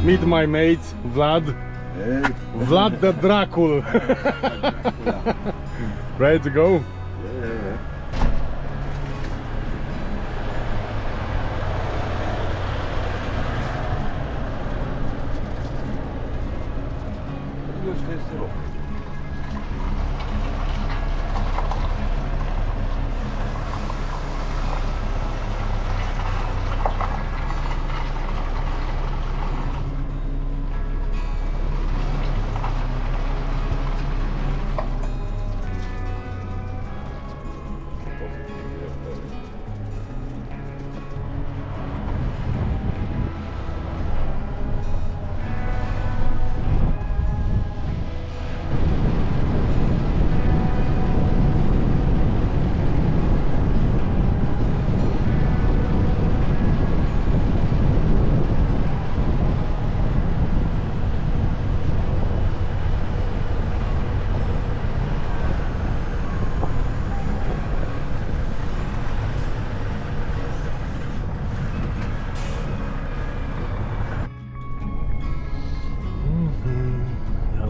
Meet my mate, Vlad. Hey. Vlad the Dracul. Ready to go? Yeah.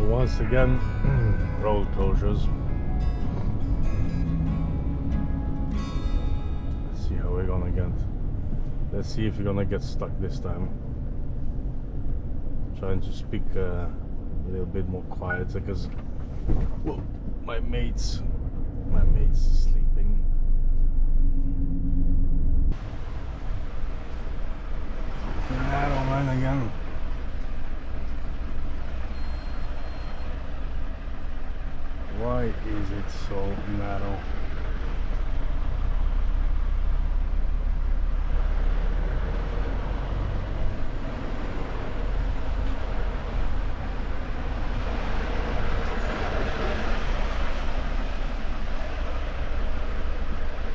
Once again, road closures. Let's see how we're gonna get. Let's see if we're gonna get stuck this time. Trying to speak a little bit more quiet because, well, my mate's sleeping. Narrow line again. Why is it so narrow?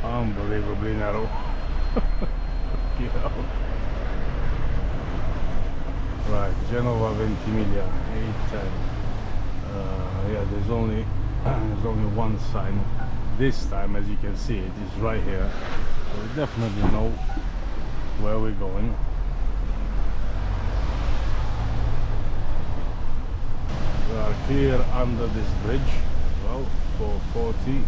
Unbelievably narrow. You know. Right, Genova Ventimiglia, 810. Yeah, there's only one sign this time. As you can see, it is right here, so we definitely know where we're going. We are clear under this bridge as well, 440.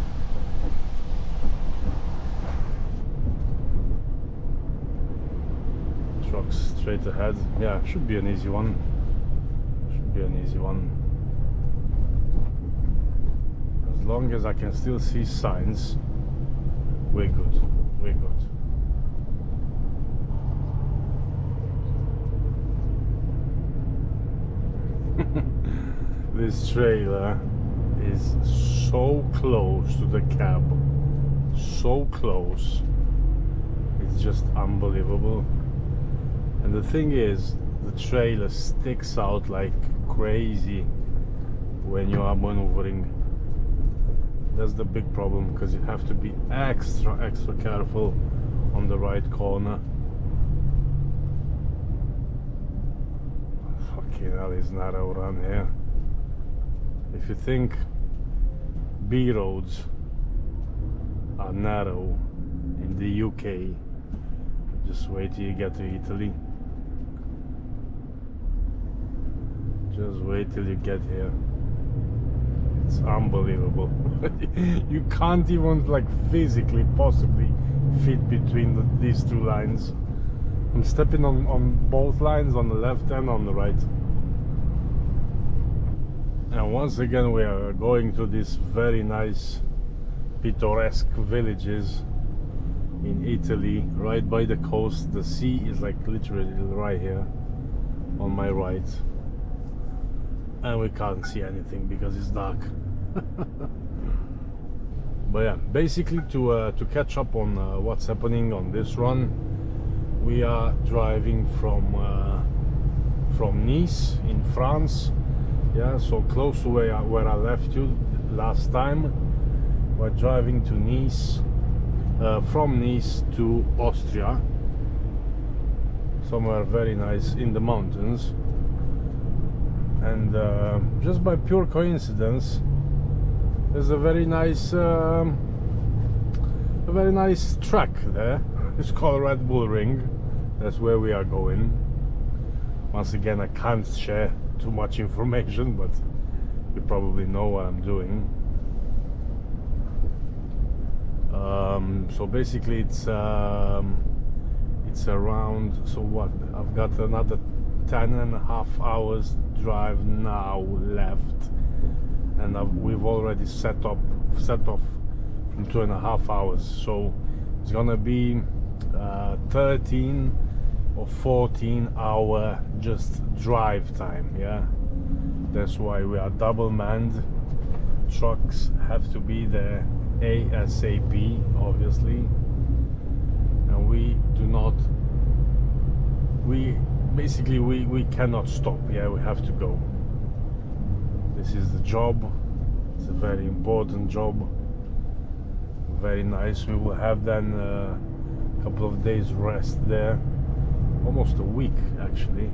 Trucks straight ahead. Yeah, should be an easy one. As long as I can still see signs, we're good. This trailer is so close to the cab, so close, it's just unbelievable. And the thing is, the trailer sticks out like crazy when you are maneuvering. That's the big problem, because you have to be extra careful on the right corner. Fucking hell, is narrow around here. If you think B roads are narrow in the UK, just wait till you get to Italy. Just wait till you get here. It's unbelievable. You can't even like physically possibly fit between these two lines. I'm stepping on both lines, on the left and on the right. And once again we are going to these very nice picturesque villages in Italy, right by the coast. The sea is like literally right here on my right, and we can't see anything because it's dark. But yeah, basically to catch up on what's happening on this run, we are driving from Nice in France. Yeah, so close to where I left you last time. We're driving to Nice, from Nice to Austria, somewhere very nice in the mountains. And just by pure coincidence, there's a very nice track there. It's called Red Bull Ring. That's where we are going. Once again, I can't share too much information, but you probably know what I'm doing. So basically it's around, so what, I've got another 10.5 hours drive now left, and we've already set off from 2.5 hours, so it's gonna be 13 or 14 hour just drive time. Yeah, that's why we are double manned. Trucks have to be there ASAP, obviously, and we cannot stop. Yeah, we have to go. This is the job. It's a very important job, very nice. We will have then a couple of days rest there, almost a week actually.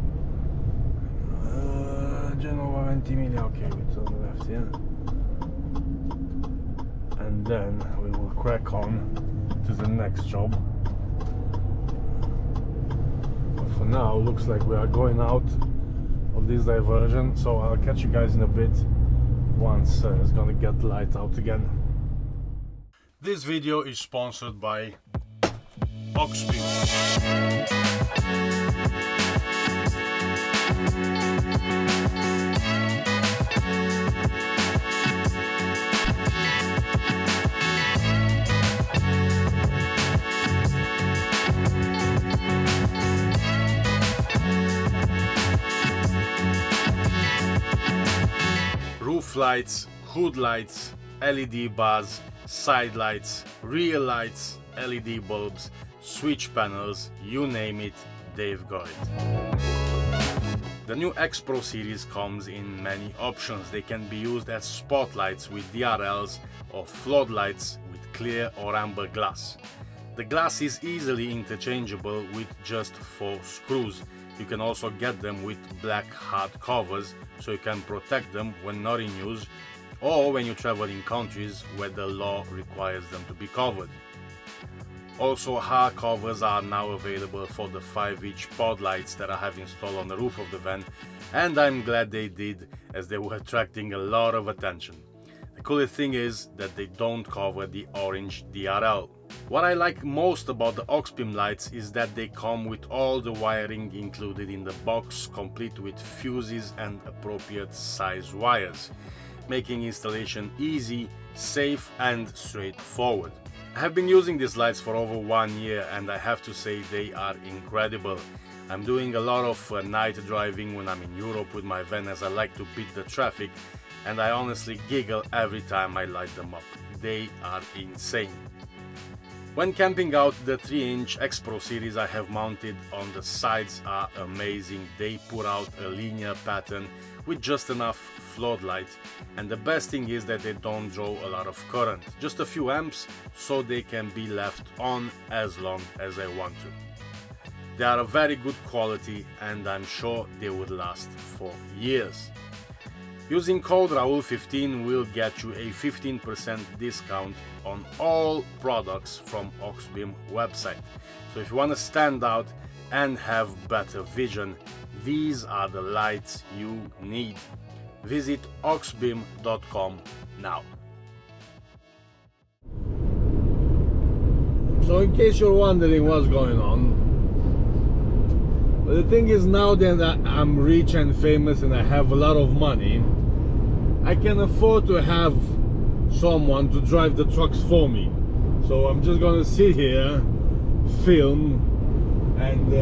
Genova Ventimiglia, okay, we turn left, yeah, and then we will crack on to the next job. But for now, looks like we are going out of this diversion, so I'll catch you guys in a bit once it's gonna get light out again. This video is sponsored by Oxbeam. Roof lights, hood lights, LED bars, side lights, rear lights, LED bulbs, switch panels, you name it, they've got it. The new X Pro series comes in many options. They can be used as spotlights with DRLs or floodlights with clear or amber glass. The glass is easily interchangeable with just 4 screws. You can also get them with black hard covers, so you can protect them when not in use or when you travel in countries where the law requires them to be covered. Also, hard covers are now available for the 5-inch pod lights that I have installed on the roof of the van, and I'm glad they did, as they were attracting a lot of attention. The coolest thing is that they don't cover the orange DRL. What I like most about the Oxbeam lights is that they come with all the wiring included in the box, complete with fuses and appropriate size wires, making installation easy, safe and straightforward. I have been using these lights for over 1 year, and I have to say they are incredible. I'm doing a lot of night driving when I'm in Europe with my van, as I like to beat the traffic, and I honestly giggle every time I light them up. They are insane. When camping out, the 3-inch X Pro series I have mounted on the sides are amazing. They put out a linear pattern with just enough floodlight, and the best thing is that they don't draw a lot of current, just a few amps, so they can be left on as long as I want to. They are a very good quality, and I'm sure they would last for years. Using code Raul15 will get you a 15% discount on all products from Oxbeam website. So if you want to stand out and have better vision, these are the lights you need. Visit oxbeam.com now. So in case you're wondering what's going on, the thing is, now that I'm rich and famous and I have a lot of money, I can afford to have someone to drive the trucks for me. So I'm just gonna sit here, film, and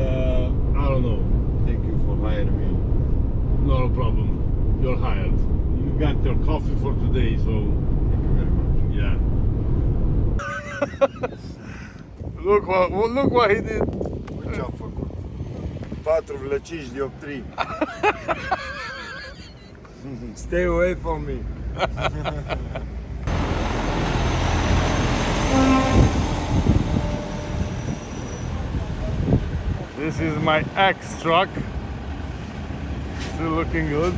I don't know. Thank you for hiring me. No problem. You're hired. You got your coffee for today, so Thank you very much. yeah. Look what he did. Ce-am făcut? 4 vlăciși dioptrii. Stay away from me. This is my X truck. Still looking good.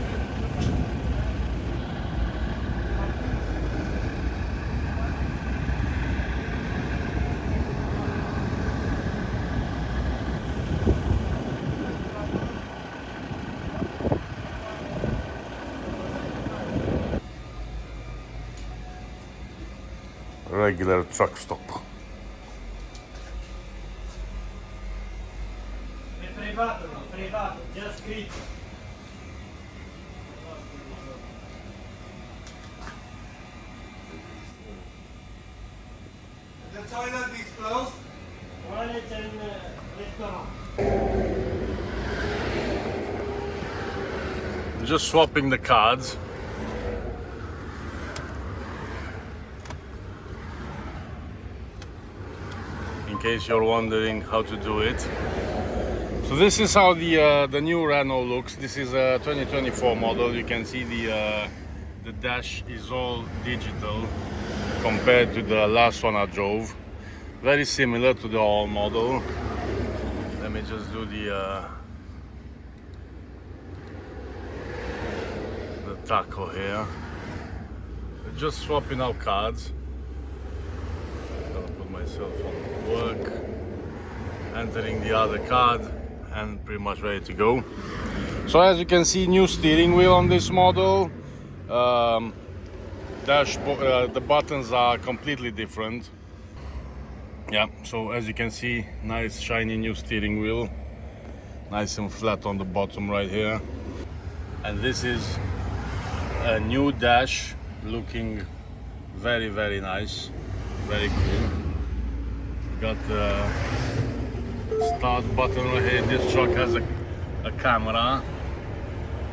regular truck stop. Privato, già scritto. The toilet is closed. Toilet and restaurant. Just swapping the cards. In case you're wondering how to do it. So this is how the new Renault looks. This is a 2024 model. You can see the dash is all digital compared to the last one I drove. Very similar to the old model. Let me just do the taco here. Just swapping out cards. I'm gonna put myself on work, entering the other card, and pretty much ready to go. So as you can see, new steering wheel on this model. Dashboard, the buttons are completely different. Yeah, so as you can see, nice shiny new steering wheel, nice and flat on the bottom right here. And this is a new dash, looking very, very nice, very cool. Got the start button right here. This truck has a camera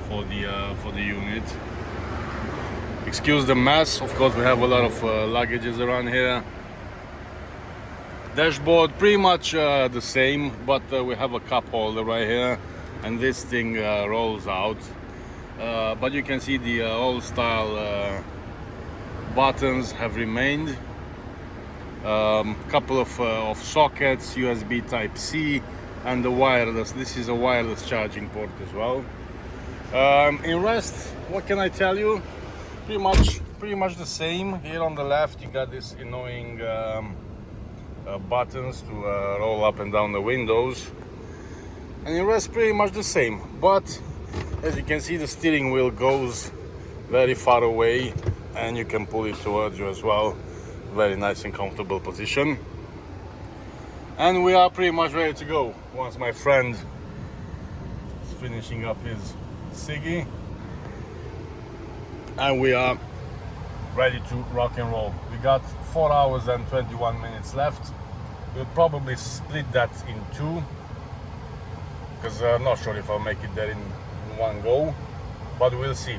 for the unit. Excuse the mess, of course we have a lot of luggages around here. Dashboard pretty much the same, but we have a cup holder right here, and this thing rolls out. But you can see the old style buttons have remained. Couple of sockets, USB Type-C, and the wireless. This is a wireless charging port as well. In rest, what can I tell you? Pretty much the same. Here on the left, you got this annoying buttons to roll up and down the windows, and in rest, pretty much the same. But as you can see, the steering wheel goes very far away, and you can pull it towards you as well. Very nice and comfortable position. And we are pretty much ready to go once my friend is finishing up his ciggy, and we are ready to rock and roll. We got 4 hours and 21 minutes left. We'll probably split that in two, because I'm not sure if I'll make it there in one go, but we'll see.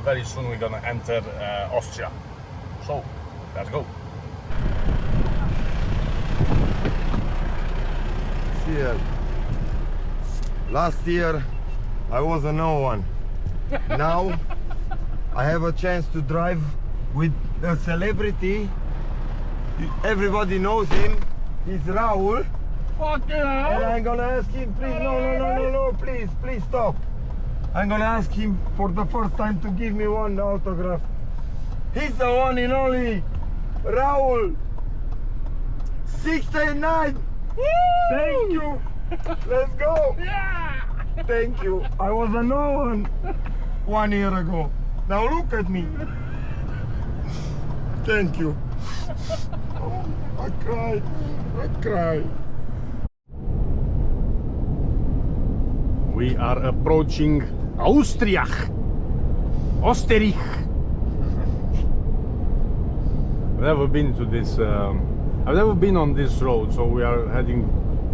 Very soon we're gonna enter Austria. So let's go. Here. Last year I was a no one. Now I have a chance to drive with a celebrity. Everybody knows him. He's Raul. Fucking And hell! I'm gonna ask him, please, no, please stop. I'm gonna ask him for the first time to give me one autograph. He's the one and only Raul. 69. Thank you. Let's go. Yeah! Thank you. I was a no one year ago. Now look at me. Thank you. Oh, I cried. We are approaching Austria. Österreich. I've never been to this. I've never been on this road, so we are heading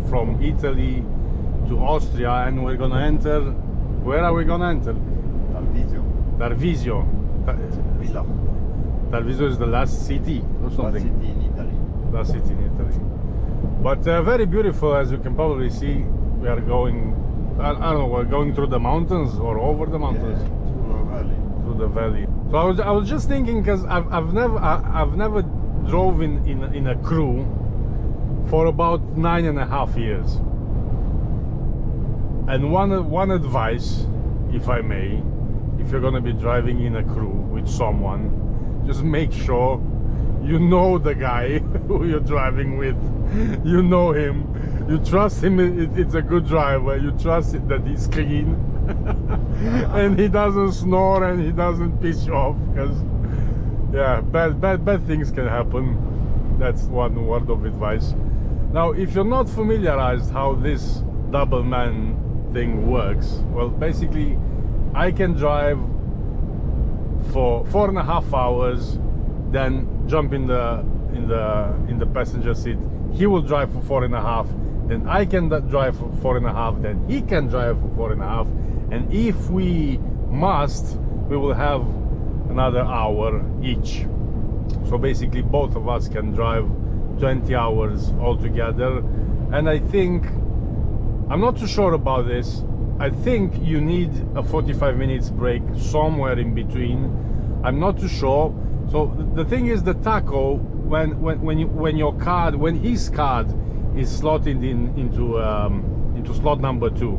from Italy to Austria, and we're gonna enter. Where are we gonna enter? Tarvisio. Tarvisio is the last city or something. Last city in Italy. Last city in Italy. But very beautiful, as you can probably see. We are going. I don't know. We're going through the mountains or over the mountains. Through the valley. So I was just thinking, because I've never drove in a crew for about 9.5 years. And one advice, if I may, if you're gonna be driving in a crew with someone, just make sure you know the guy who you're driving with. You know him. You trust him. It's a good driver. You trust that he's clean and he doesn't snore and he doesn't piss you off, because Yeah, bad things can happen. That's one word of advice. Now, if you're not familiarized how this double man thing works, well, basically, I can drive for 4.5 hours, then jump in the passenger seat. He will drive for 4.5, then I can drive for 4.5, then he can drive for 4.5, and if we must, we will have another hour each. So basically both of us can drive 20 hours altogether. And I think, I'm not too sure about this, I think you need a 45 minutes break somewhere in between. I'm not too sure. So the thing is, the tacho, when his card is slotted into slot number 2,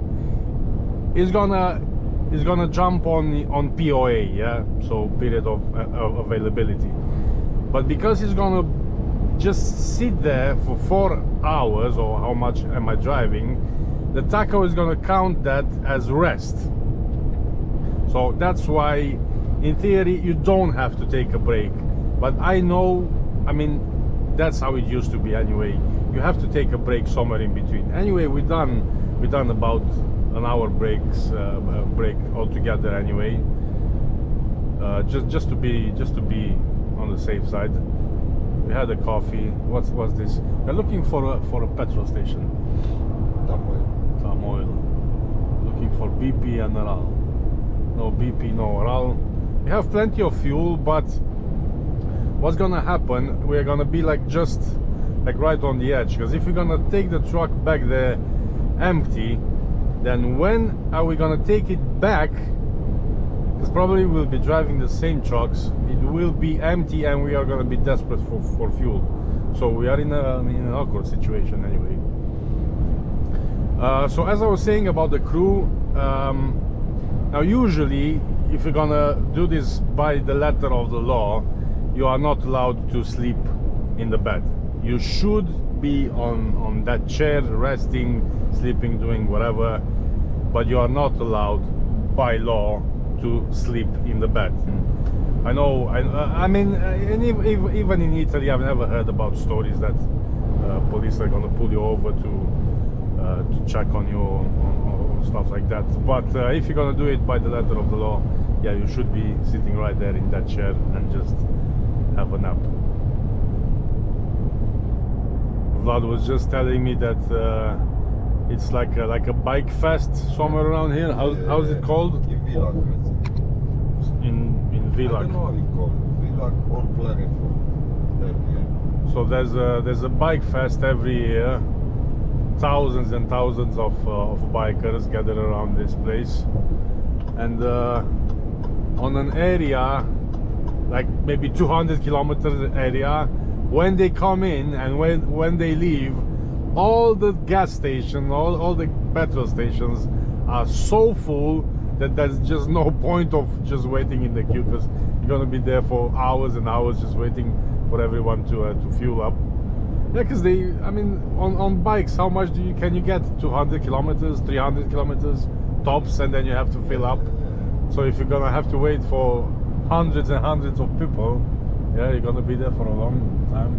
is gonna jump on POA, yeah, so period of availability. But because he's gonna just sit there for 4 hours, or how much am I driving, the tacho is gonna count that as rest. So that's why, in theory, you don't have to take a break. But I know, I mean, that's how it used to be anyway. You have to take a break somewhere in between. Anyway, we done about an hour break altogether anyway. Just to be on the safe side. We had a coffee. What's this? We're looking for a petrol station. Some oil. Looking for BP and RAL. No BP, no RAL. We have plenty of fuel, but what's gonna happen? We're gonna be just right on the edge. Because if we're gonna take the truck back there empty, then when are we gonna take it back? Because probably we'll be driving the same trucks. It will be empty, and we are gonna be desperate for fuel. So we are in an awkward situation anyway. So as I was saying about the crew, now usually if you're gonna do this by the letter of the law, you are not allowed to sleep in the bed. You should be on that chair, resting, sleeping, doing whatever, but you are not allowed by law to sleep in the bed. I know, I mean, even in Italy, I've never heard about stories that police are gonna pull you over to check on you or stuff like that. But if you're gonna do it by the letter of the law, yeah, you should be sitting right there in that chair and just have a nap. Vlad was just telling me that it's like a bike fest somewhere around here. How's it called? In Villach. In Villach. I don't know how it's called. Villach or Klagenfurt. So there's a bike fest every year. Thousands and thousands of bikers gather around this place, and on an area like maybe 200 kilometers area, when they come in and when they leave, all the gas stations, all the petrol stations are so full that there's just no point of just waiting in the queue, because you're gonna be there for hours and hours just waiting for everyone to fuel up. Yeah, because I mean, on bikes, how much can you get? 200 kilometers, 300 kilometers tops, and then you have to fill up. So if you're gonna have to wait for hundreds and hundreds of people, yeah, you're gonna be there for a long time.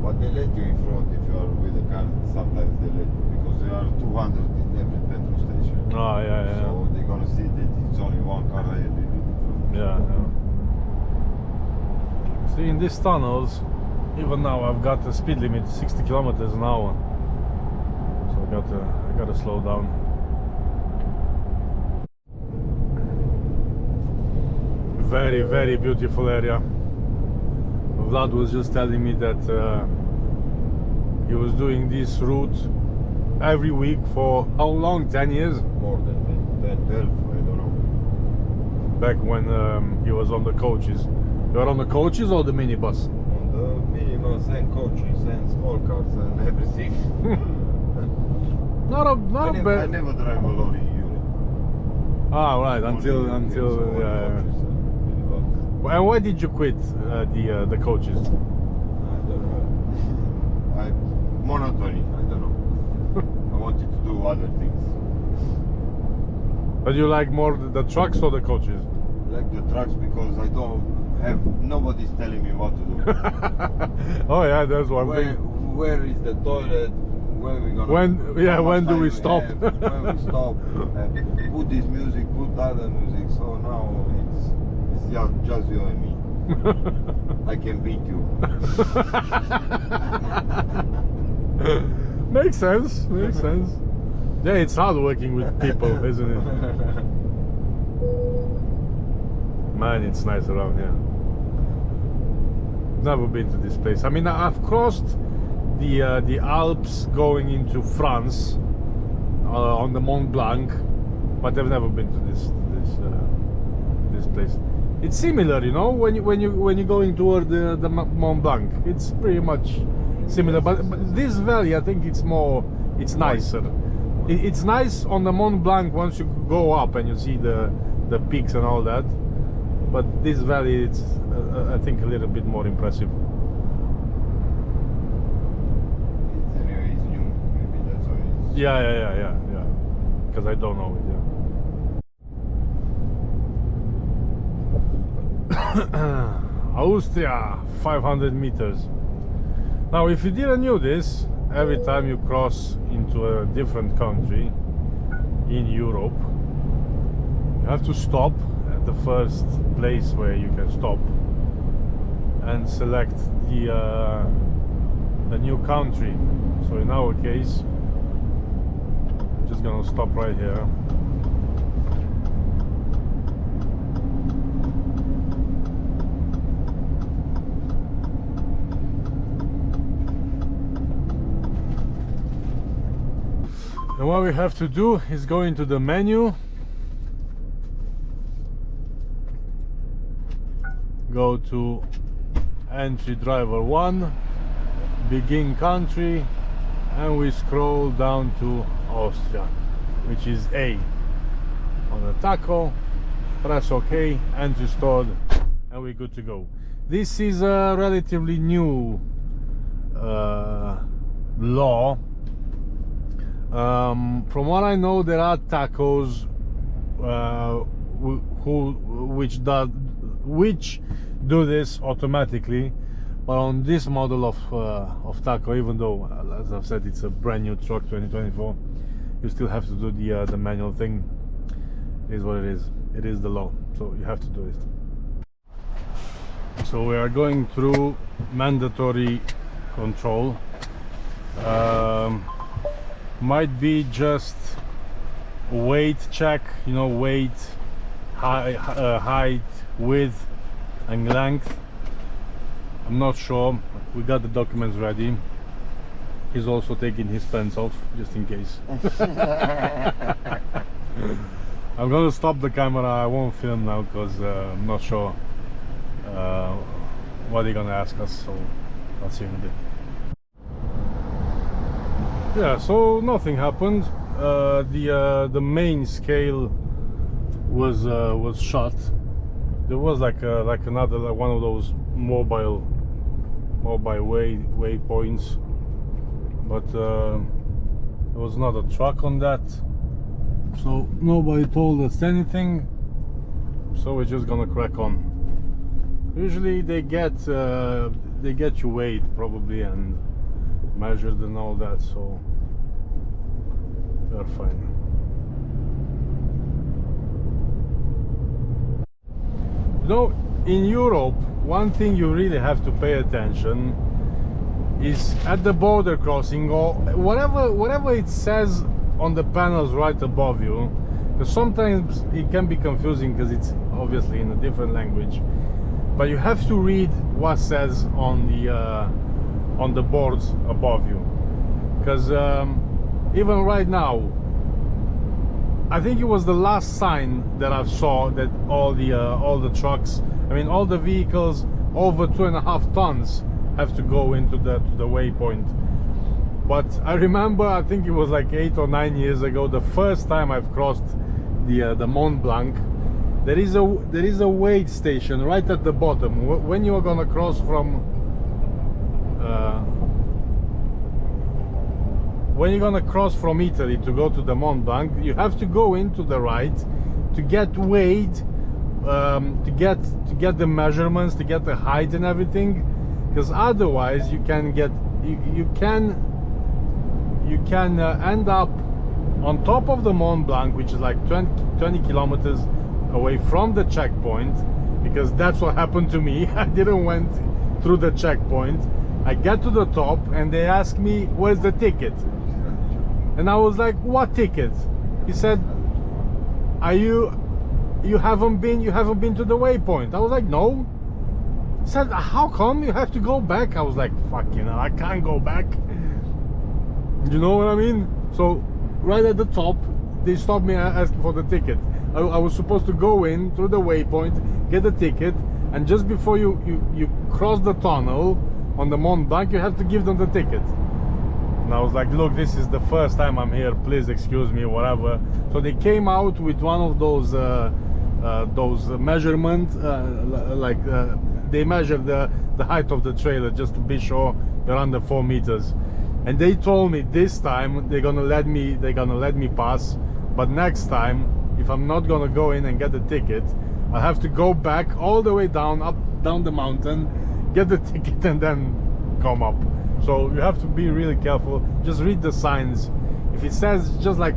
But they let you in front if you are with a car. Sometimes they let you, because there are 200 in every petrol station. Oh, yeah. So they're gonna see that it's only one car ahead in front. Yeah. See, in these tunnels, even now I've got a speed limit 60 kilometers an hour. So I gotta slow down. Very, very beautiful area. Vlad was just telling me that he was doing this route every week for how long? 10 years? More than 10, 12, I don't know. Back when he was on the coaches. You are on the coaches or the minibus? On the minibus and coaches and small cars and everything. Not bad. I never drive a lorry unit. Ah, right. Until yeah. And why did you quit the coaches? I don't know. Monotony. I don't know. I wanted to do other things. But you like more the trucks or the coaches? Like the trucks because I don't have nobody's telling me what to do. Oh yeah, that's one thing. Where is the toilet? Where we gonna? When do we stop? When we stop? Put this music, put other music. So now it's just you and me. I can beat you. Makes sense. Makes sense. Yeah, it's hard working with people, isn't it? Man, it's nice around here. Never been to this place. I mean, I've crossed the Alps going into France on the Mont Blanc, but I've never been to this place. It's similar, you know, when you're going toward the Mont Blanc. It's pretty much similar, but this valley, I think it's nicer. It's nice on the Mont Blanc once you go up and you see the peaks and all that. But this valley, it's I think a little bit more impressive. Anyway, it's new. Maybe that's why it's... Yeah. Because I don't know it. Yeah. Austria, 500 meters. Now, if you didn't know this, every time you cross into a different country in Europe, you have to stop at the first place where you can stop and select the new country. So in our case, I'm just gonna stop right here. And what we have to do is go into the menu, go to entry driver 1, begin country, and we scroll down to Austria, which is A. On the tacho, press OK, entry stored, and we're good to go. This is a relatively new law. From what I know, there are tachos which do this automatically, but on this model of tacho, even though, as I've said, it's a brand new truck, 2024, you still have to do the manual thing. It is what it is. It is the law, so you have to do it. So we are going through mandatory control. Might be just weight check, you know, weight, height, width and length. I'm not sure. We got the documents ready. He's also taking his pants off just in case. I'm gonna stop the camera. I won't film now because I'm not sure what they're gonna ask us, so I'll see you in a bit. Yeah, so nothing happened. The main scale was shut. There was like another one of those mobile waypoints, but there was not a truck on that, so nobody told us anything. So we're just gonna crack on. Usually they get your weight probably and measured and all that, so we're fine. You know, in Europe, one thing you really have to pay attention is at the border crossing, or whatever it says on the panels right above you, because sometimes it can be confusing because it's obviously in a different language, but you have to read what says on the boards above you, because even right now, I think it was the last sign that I saw that all the trucks, I mean all the vehicles over 2.5 tons have to go into the waypoint. But I remember, I think it was like 8 or 9 years ago, the first time I've crossed the Mont Blanc. There is a weight station right at the bottom when you are gonna cross from when you're gonna cross from Italy to go to the Mont Blanc, you have to go into the right to get weighed, to get the measurements, to get the height and everything, because otherwise you can end up on top of the Mont Blanc, which is like 20 kilometers away from the checkpoint, because that's what happened to me. I didn't went through the checkpoint. I get to the top and they ask me, where's the ticket? And I was like, what ticket? He said, you haven't been to the waypoint. I was like, no. He said, how come you have to go back? I was like, fuck, you know, I can't go back. You know what I mean? So right at the top, they stopped me asking for the ticket. I was supposed to go in through the waypoint, get the ticket, and just before you cross the tunnel on the Mont Blanc, you have to give them the ticket. And I was like, look, this is the first time I'm here, please excuse me, whatever. So they came out with one of those measurements, they measured the height of the trailer just to be sure they're under 4 meters. And they told me this time they're gonna let me pass, but next time, if I'm not gonna go in and get the ticket, I have to go back all the way down the mountain, get the ticket, and then come up. So you have to be really careful. Just read the signs. If it says just like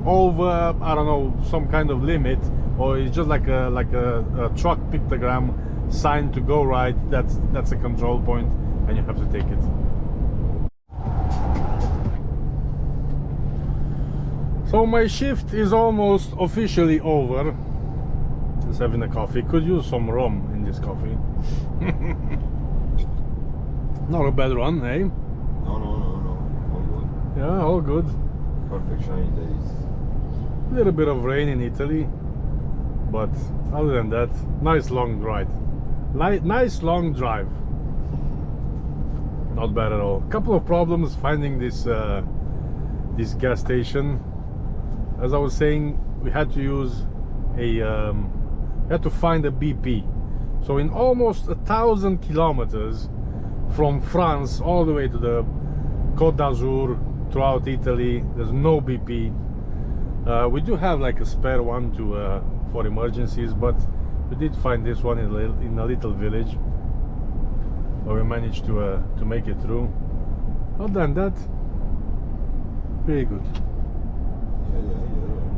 over, I don't know, some kind of limit, or it's just like a truck pictogram sign to go right, that's a control point, and you have to take it. So my shift is almost officially over. Just having a coffee. Could use some rum in this coffee. Not a bad run, eh? No. All good. Yeah, all good. Perfect shiny days. A little bit of rain in Italy, but other than that, nice long ride. Nice long drive. Not bad at all. Couple of problems finding this this gas station. As I was saying, we had to use we had to find a BP. So in almost 1,000 kilometers from France all the way to the Côte d'Azur throughout Italy, there's no BP. We do have like a spare one for emergencies, but we did find this one in a little village, but we managed to make it through. Other than that, pretty good. Yeah.